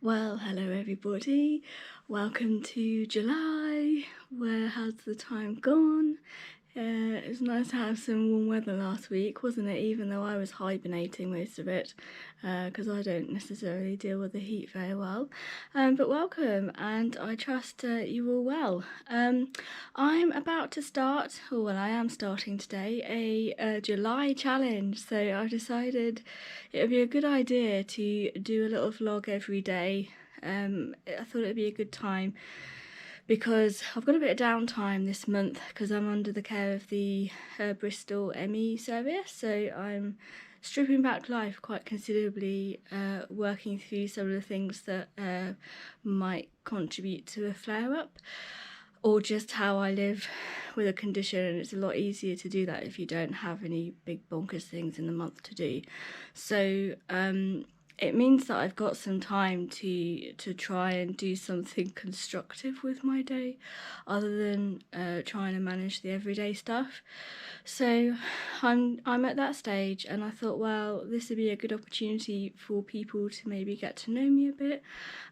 Well, hello everybody. Welcome to July. Where has the time gone? It was nice to have some warm weather last week, wasn't it? Even though I was hibernating most of it, because I don't necessarily deal with the heat very well. But welcome, and I trust you all well. I'm about to start, or well, I am starting today, a July challenge. So I've decided it would be a good idea to do a little vlog every day. I thought it would be a good time because I've got a bit of downtime this month because I'm under the care of the Bristol ME service, so I'm stripping back life quite considerably, working through some of the things that might contribute to a flare-up, or just how I live with a condition, and it's a lot easier to do that if you don't have any big bonkers things in the month to do. So it means that I've got some time to try and do something constructive with my day other than trying to manage the everyday stuff. So I'm at that stage, and I thought, well, this would be a good opportunity for people to maybe get to know me a bit,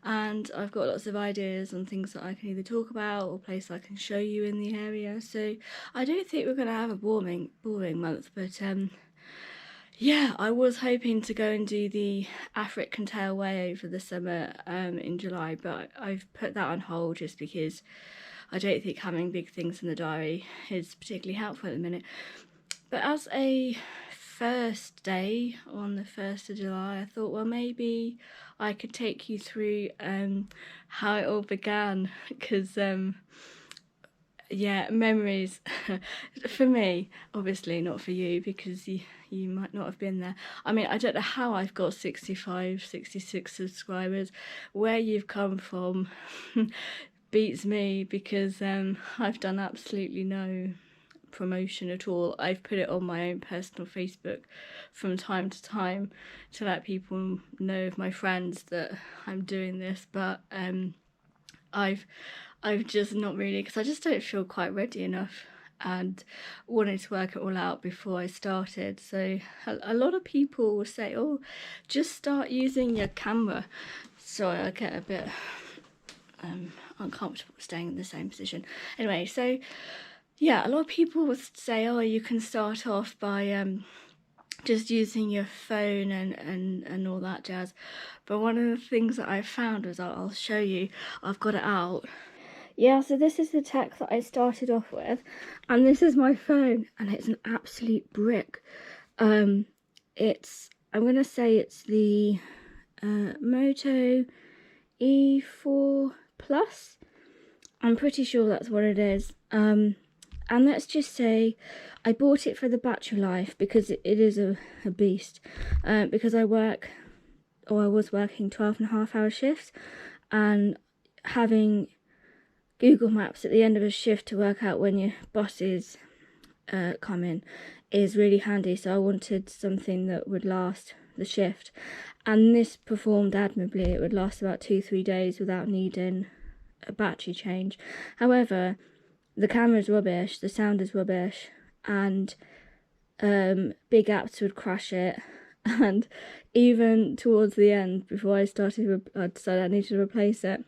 and I've got lots of ideas on things that I can either talk about or places I can show you in the area. So I don't think we're going to have a boring month, but yeah, I was hoping to go and do the African Tail Way over the summer in July, but I've put that on hold just because I don't think having big things in the diary is particularly helpful at the minute. But as a first day on the 1st of July, I thought, well, maybe I could take you through how it all began, because yeah, memories for me, obviously not for you, because you might not have been there. I mean, I don't know how I've got 65, 66 subscribers. Where you've come from beats me, because I've done absolutely no promotion at all. I've put it on my own personal Facebook from time to time to let people know of my friends that I'm doing this, but I've just not really, because I just don't feel quite ready enough, and wanted to work it all out before I started. So a lot of people will say, oh, just start using your camera. So I get a bit uncomfortable staying in the same position. Anyway, so yeah, a lot of people would say, oh, you can start off by just using your phone and all that jazz. But one of the things that I found was, I'll show you, I've got it out. Yeah, so this is the tech that I started off with, and this is my phone, and it's an absolute brick. I'm gonna say it's the Moto E4 Plus. I'm pretty sure that's what it is. And let's just say I bought it for the battery life, because it is a beast. Because I was working 12.5-hour shifts, and having Google Maps at the end of a shift to work out when your buses come in is really handy. So I wanted something that would last the shift, and this performed admirably. It would last about 2-3 days without needing a battery change. However, the camera's rubbish, the sound is rubbish, and big apps would crash it. And even towards the end, before I started, I decided I needed to replace it.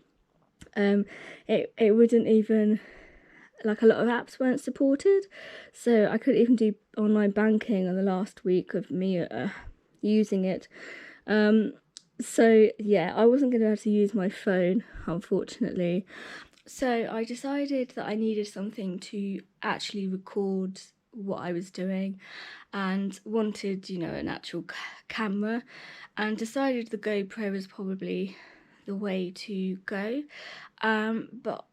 It wouldn't even, like, a lot of apps weren't supported, so I couldn't even do online banking on the last week of me using it. So yeah, I wasn't going to be able to use my phone, unfortunately. So I decided that I needed something to actually record what I was doing, and wanted, an actual camera, and decided the GoPro was probably the way to go. But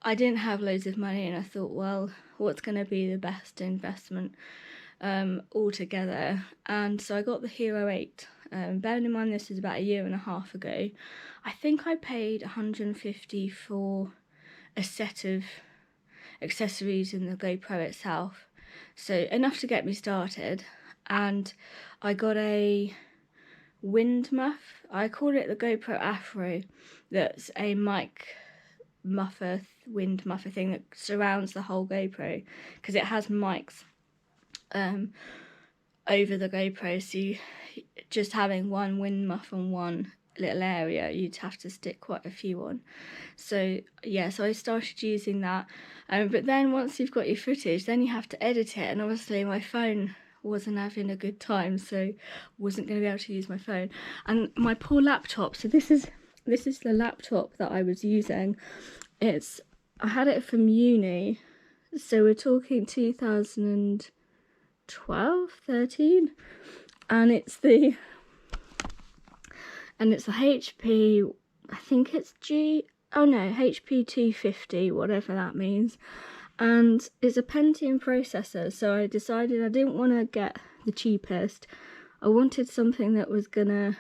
I didn't have loads of money, and I thought, well, what's going to be the best investment altogether? And so I got the Hero 8. Bearing in mind this is about 1.5 years ago, I think I paid $150 for a set of accessories in the GoPro itself, so enough to get me started. And I got a wind muff. I call it the GoPro Afro. That's a mic muffler, wind muffler thing that surrounds the whole GoPro, because it has mics over the GoPro, so just having one wind muff on one little area, you'd have to stick quite a few on. So yeah, so I started using that. But then once you've got your footage, then you have to edit it, and obviously my phone wasn't having a good time, so wasn't going to be able to use my phone. And my poor laptop, so this is the laptop that I was using. I had it from uni, so we're talking 2012, 13, and it's the HP, I think it's HP 250, whatever that means. And it's a Pentium processor, so I decided I didn't want to get the cheapest. I wanted something that was gonna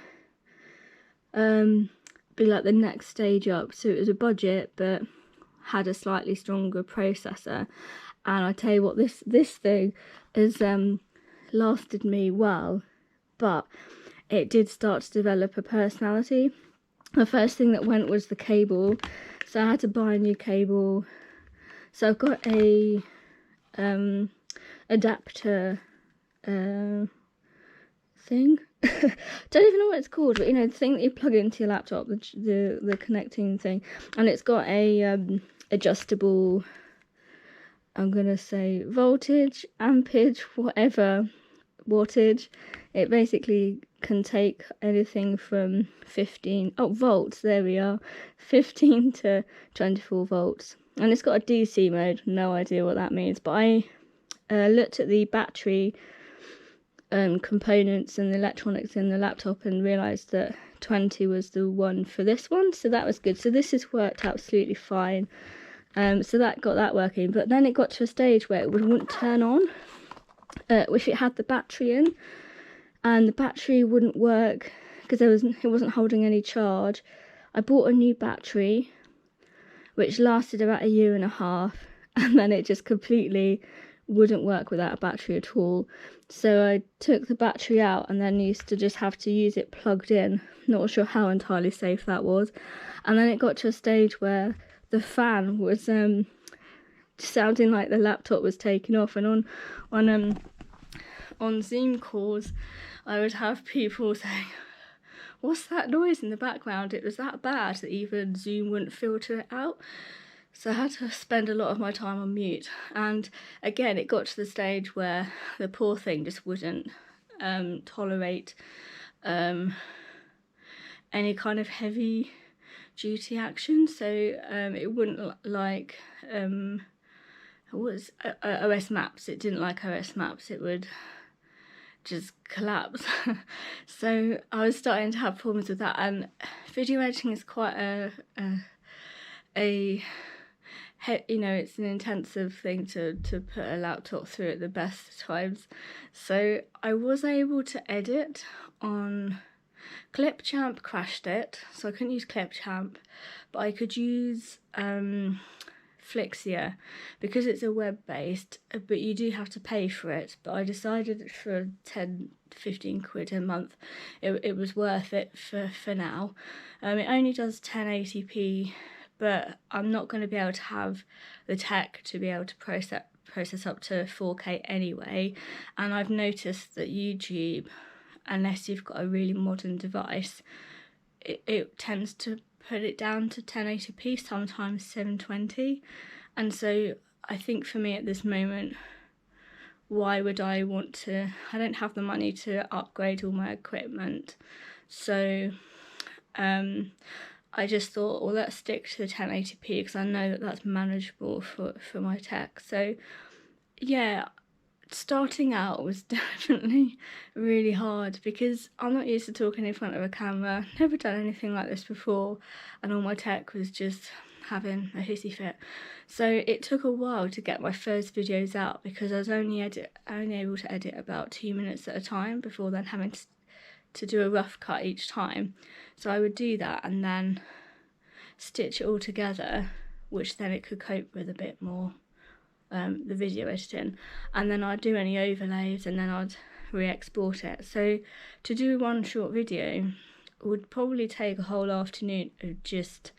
be like the next stage up. So it was a budget, but had a slightly stronger processor. And I tell you what, this thing has lasted me well, but it did start to develop a personality. The first thing that went was the cable, so I had to buy a new cable. So I've got a adapter thing. Don't even know what it's called, but you know, the thing that you plug into your laptop, the connecting thing, and it's got a adjustable, I'm gonna say voltage, ampage, whatever, wattage. It basically can take anything from 15 volts, there we are, 15 to 24 volts. And it's got a DC mode, no idea what that means, but I looked at the battery components and the electronics in the laptop and realised that 20 was the one for this one, so that was good. So this has worked absolutely fine. So that got that working, but then it got to a stage where it wouldn't turn on if it had the battery in, and the battery wouldn't work because it wasn't holding any charge. I bought a new battery which lasted about a year and a half, and then it just completely wouldn't work without a battery at all. So I took the battery out and then used to just have to use it plugged in. Not sure how entirely safe that was. And then it got to a stage where the fan was sounding like the laptop was taking off, and on Zoom calls I would have people saying, "What's that noise in the background?" It was that bad that even Zoom wouldn't filter it out. So I had to spend a lot of my time on mute. And again, it got to the stage where the poor thing just wouldn't tolerate any kind of heavy duty action. So it wouldn't like OS Maps. It didn't like OS Maps. It would just collapse. So I was starting to have problems with that, and video editing is quite it's an intensive thing to put a laptop through at the best of times. So I was able to edit on Clipchamp. Crashed it, so I couldn't use Clipchamp, but I could use Flixia because it's a web-based, but you do have to pay for it. But I decided for 10-15 quid a month it was worth it for now. It only does 1080p, but I'm not going to be able to have the tech to be able to process up to 4K anyway. And I've noticed that YouTube, unless you've got a really modern device, it tends to put it down to 1080p, sometimes 720. And so I think for me at this moment, why would I want to? I don't have the money to upgrade all my equipment. So I just thought, well, let's stick to the 1080p because I know that that's manageable for my tech. So yeah, starting out was definitely really hard because I'm not used to talking in front of a camera, never done anything like this before, and all my tech was just having a hissy fit. So it took a while to get my first videos out because I was only able to edit about 2 minutes at a time before then having to do a rough cut each time. So I would do that and then stitch it all together, which then it could cope with a bit more the video editing, and then I'd do any overlays and then I'd re-export it. So to do one short video would probably take a whole afternoon of just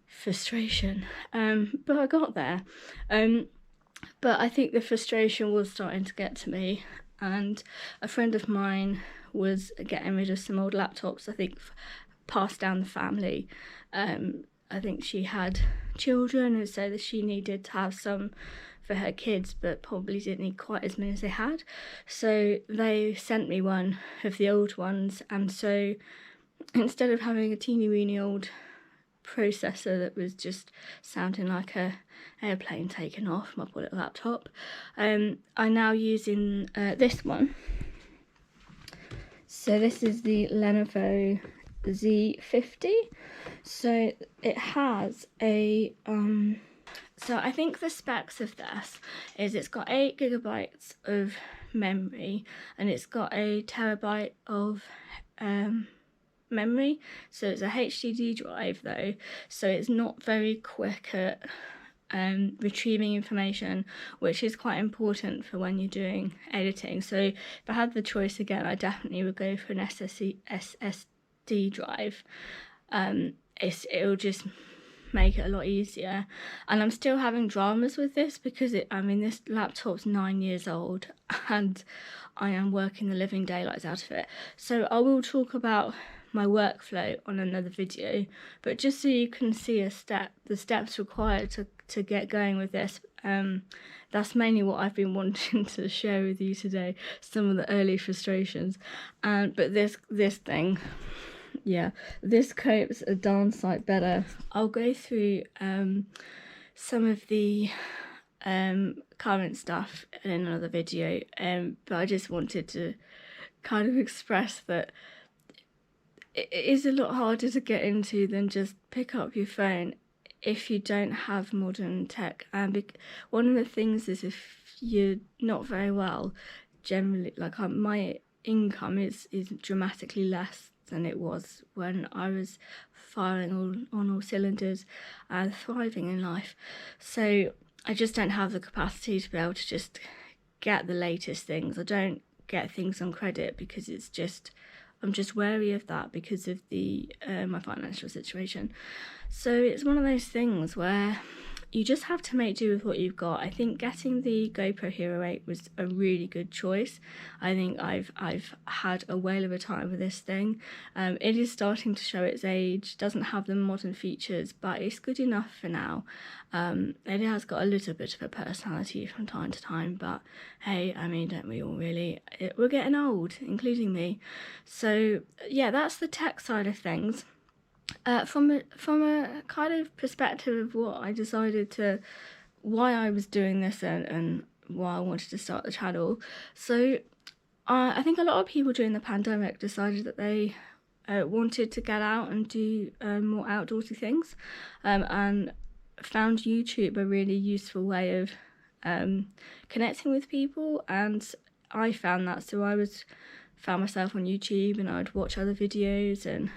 frustration, but I got there. But I think the frustration was starting to get to me, and a friend of mine was getting rid of some old laptops, I think passed down the family. I think she had children, and so that she needed to have some for her kids, but probably didn't need quite as many as they had. So they sent me one of the old ones, and so instead of having a teeny weeny old processor that was just sounding like a airplane taking off my poor little laptop, I'm now using this one. So this is the Lenovo Z50. So it has a so I think the specs of this is it's got 8 gigabytes of memory, and it's got a terabyte of memory. So it's a HDD drive though, so it's not very quick at retrieving information, which is quite important for when you're doing editing. So if I had the choice again, I definitely would go for an SSD drive. It'll just make it a lot easier. And I'm still having dramas with this because this laptop's 9 years old and I am working the living daylights out of it. So I will talk about my workflow on another video, but just so you can see the steps required to get going with this, that's mainly what I've been wanting to share with you today, some of the early frustrations. But this thing, yeah, this copes a darn sight better. I'll go through some of the current stuff in another video, but I just wanted to kind of express that it is a lot harder to get into than just pick up your phone if you don't have modern tech. And one of the things is, if you're not very well, generally, like my income is dramatically less than it was when I was firing on all cylinders and thriving in life. So I just don't have the capacity to be able to just get the latest things. I don't get things on credit because I'm just wary of that because of my financial situation. So it's one of those things where you just have to make do with what you've got. I think getting the GoPro Hero 8 was a really good choice. I think I've had a whale of a time with this thing. It is starting to show its age, doesn't have the modern features, but it's good enough for now. It has got a little bit of a personality from time to time, but hey, don't we all really? We're getting old, including me. So yeah, that's the tech side of things. From a kind of perspective of what I decided why I was doing this and why I wanted to start the channel. So I think a lot of people during the pandemic decided that they wanted to get out and do more outdoorsy things, and found YouTube a really useful way of connecting with people, and I found that. So found myself on YouTube, and I'd watch other videos and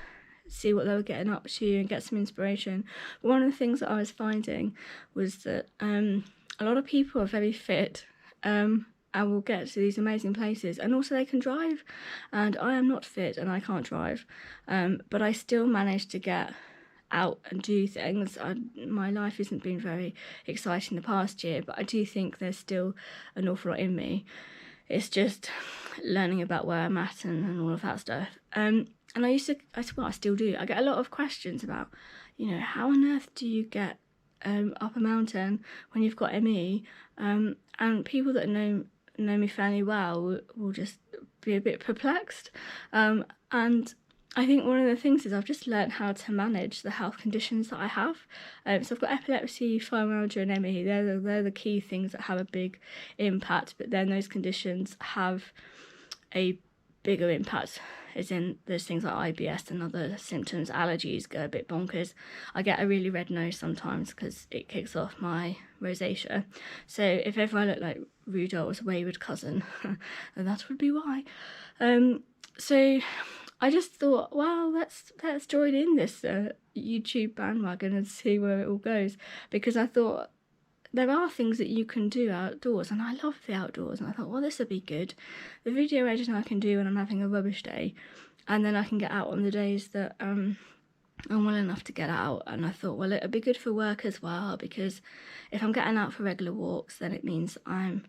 see what they were getting up to and get some inspiration. But one of the things that I was finding was that a lot of people are very fit and will get to these amazing places, and also they can drive, and I am not fit and I can't drive, but I still managed to get out and do things. My life hasn't been very exciting the past year, but I do think there's still an awful lot in me. It's just learning about where I'm at and all of that stuff. And I still do. I get a lot of questions about, how on earth do you get up a mountain when you've got ME? And people that know me fairly well will just be a bit perplexed. And I think one of the things is I've just learned how to manage the health conditions that I have. So I've got epilepsy, fibromyalgia and ME. They're the key things that have a big impact, but then those conditions have a bigger impact, as in there's things like IBS and other symptoms. Allergies go a bit bonkers. I get a really red nose sometimes because it kicks off my rosacea. So if ever I look like Rudolph's wayward cousin, then that would be why. So I just thought, well, let's join in this YouTube bandwagon and see where it all goes, because I thought there are things that you can do outdoors, and I love the outdoors, and I thought, well, this would be good. The video editing I can do when I'm having a rubbish day, and then I can get out on the days that I'm well enough to get out. And I thought, well, it'd be good for work as well, because if I'm getting out for regular walks, then it means I'm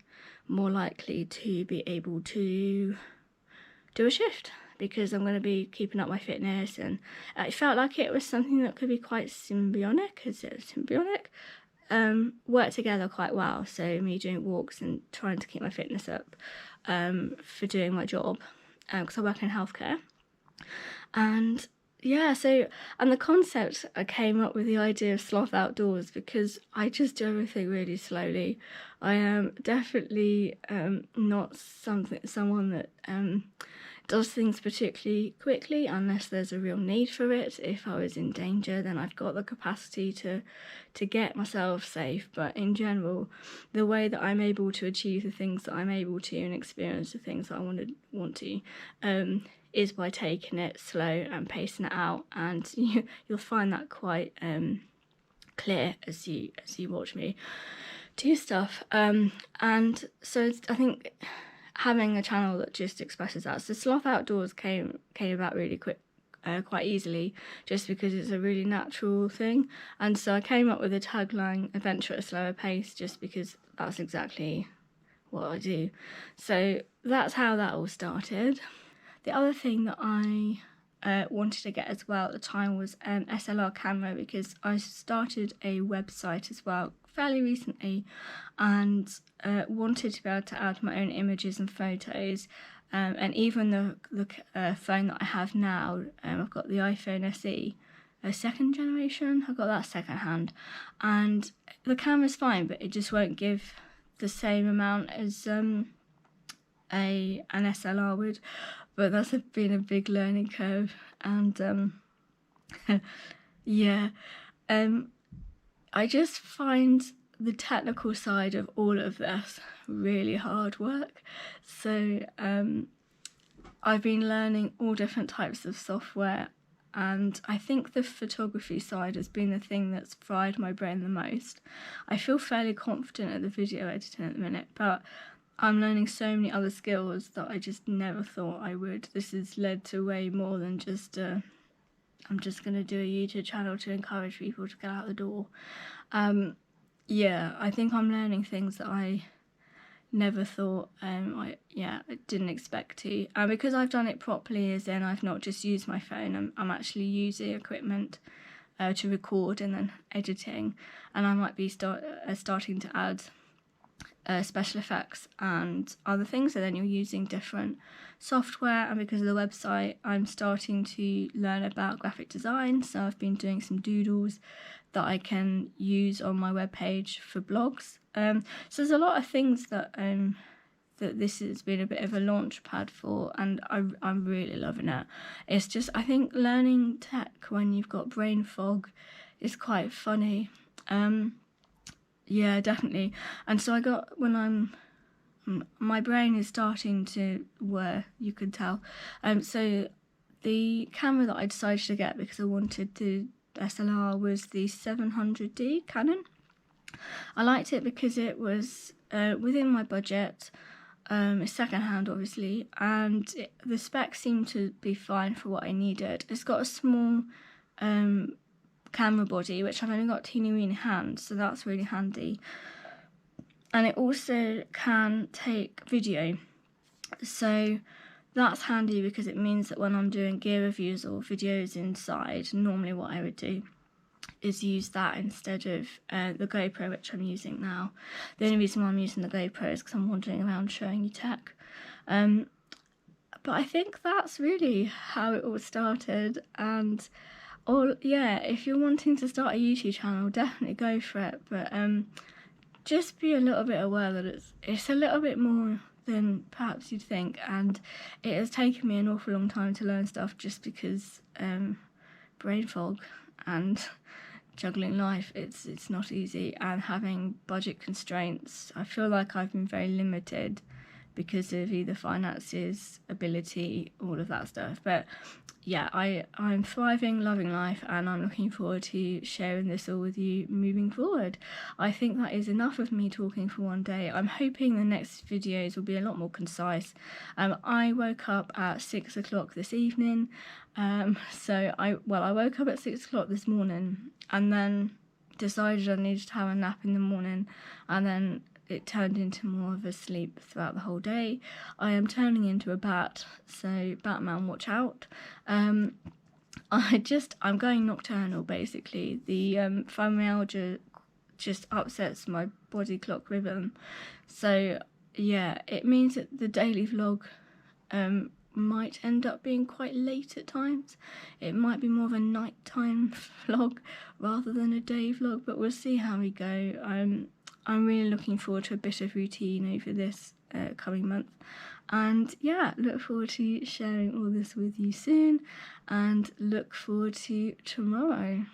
more likely to be able to do a shift, because I'm going to be keeping up my fitness, and it felt like it was something that could be quite symbiotic. Is it symbiotic? Work together quite well. So me doing walks and trying to keep my fitness up for doing my job, because I work in healthcare. And yeah, so, and the concept, I came up with the idea of sloth outdoors because I just do everything really slowly. I am definitely not someone that does things particularly quickly unless there's a real need for it. If I was in danger, then I've got the capacity to get myself safe. But in general, the way that I'm able to achieve the things that I'm able to and experience the things that I want to is by taking it slow and pacing it out, and you'll find that quite clear as you watch me do stuff. And so I think having a channel that just expresses that. So Sloth Outdoors came about really quick, quite easily, just because it's a really natural thing. And so I came up with a tagline, adventure at a slower pace, just because that's exactly what I do. So that's how that all started. The other thing that I wanted to get as well at the time was an SLR camera, because I started a website as well fairly recently, and wanted to be able to add my own images and photos, and even the phone that I have now, I've got the iPhone SE, a second generation. I got that second hand, and the camera's fine, but it just won't give the same amount as an SLR would. But that's been a big learning curve, and yeah, I just find the technical side of all of this really hard work. So I've been learning all different types of software, and I think the photography side has been the thing that's fried my brain the most. I feel fairly confident at the video editing at the minute, but I'm learning so many other skills that I just never thought I would. This has led to way more than just I'm just going to do a YouTube channel to encourage people to get out the door. Yeah, I think I'm learning things that I never thought, I didn't expect to. And because I've done it properly, as in I've not just used my phone, I'm actually using equipment to record and then editing. And I might be starting to add special effects and other things, so then you're using different software. And because of the website, I'm starting to learn about graphic design, so I've been doing some doodles that I can use on my webpage for blogs. So there's a lot of things that this has been a bit of a launch pad for, and I'm really loving it. It's just, I think learning tech when you've got brain fog is quite funny. Yeah, definitely. And so my brain is starting to wear, you could tell. So the camera that I decided to get because I wanted the SLR was the 700D Canon. I liked it because it was within my budget. It's secondhand, obviously, and the specs seemed to be fine for what I needed. It's got a small camera body, which I've only got teeny weeny hands, so that's really handy. And it also can take video, so that's handy because it means that when I'm doing gear reviews or videos inside, normally what I would do is use that instead of the GoPro, which I'm using now. The only reason why I'm using the GoPro is because I'm wandering around showing you tech. But I think that's really how it all started. And if you're wanting to start a YouTube channel, definitely go for it. But just be a little bit aware that it's a little bit more than perhaps you'd think. And it has taken me an awful long time to learn stuff, just because brain fog and juggling life, it's not easy, and having budget constraints. I feel like I've been very limited because of either finances, ability, all of that stuff. But yeah, I'm thriving, loving life, and I'm looking forward to sharing this all with you moving forward. I think that is enough of me talking for one day. I'm hoping the next videos will be a lot more concise. I woke up at 6 o'clock this evening. So I woke up at 6 o'clock this morning and then decided I needed to have a nap in the morning, and then it turned into more of a sleep throughout the whole day. I am turning into a bat, so Batman, watch out. I'm going nocturnal basically. The fibromyalgia just upsets my body clock rhythm. So yeah, it means that the daily vlog might end up being quite late at times. It might be more of a nighttime vlog rather than a day vlog, but we'll see how we go. I'm really looking forward to a bit of routine over this coming month, and yeah, look forward to sharing all this with you soon, and look forward to tomorrow.